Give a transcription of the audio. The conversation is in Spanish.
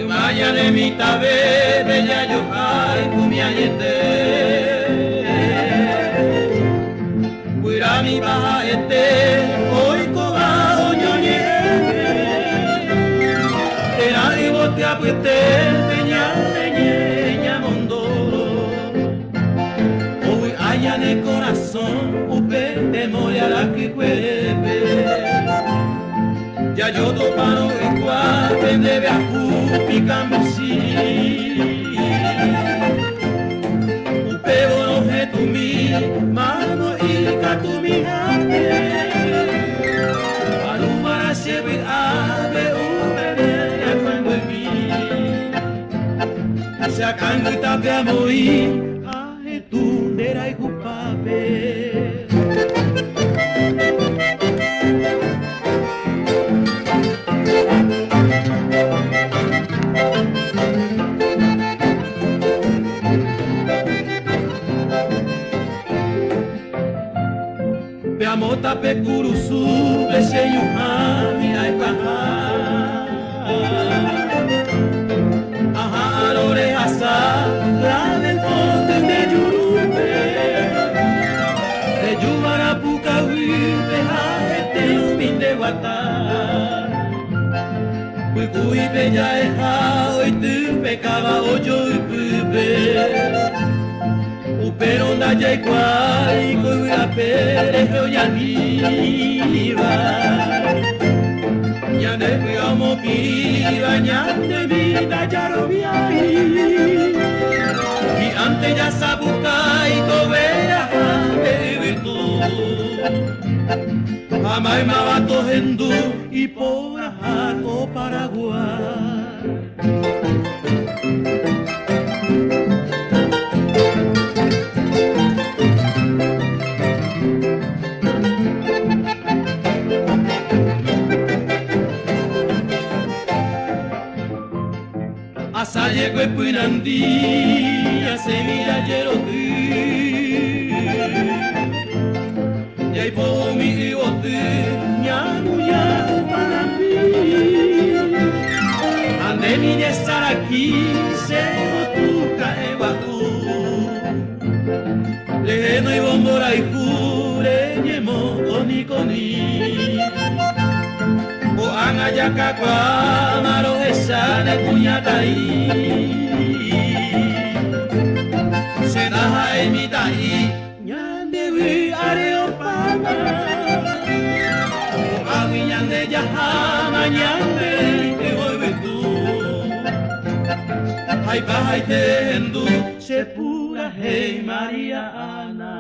Vaya mi tabe, bella yo ay, mi ayete. Cuira mi baja hoy coba oñoñe. Era y bote a pueste, peña mondo. Hoy haya en el corazón, upe te moria la que cueve. Ya yo toparo en cuate debe a picando sí. Upe bonoje tu mi, mano y catu mi jate. Alumara se ve ave, upe cuando en mí. Se acango y tape a morir, aje tu nera y cupape. Beamota pe curusu, pe señuhami ay paha. Aha arore asa, la del ponte de yurumbe. De yubara puka wipe hajete uminde wata. Kui pe ya eha oi tu pe kaba ojo upe. Pero na ya igual con la perejeo ya viva ya ne amo piba ya de vida ya lo vi ahí y antes ya sabuca y cobera de virtud amai mabato hendú y por ajo Paraguay. Asa llegó el Puinandí, a Sevilla llero tú. Y ahí por mi bote, ñamu para mí. Ande niña estar aquí, se botuca eguatú. Lejeno y bombora y cure, ñemo coni. O anga kakwa maro esane kunyatai sedaha emitai nyande wi areopana o awi nyande jahama nyande te vuelve tú hai bahai te hendu sepura hey María Ana.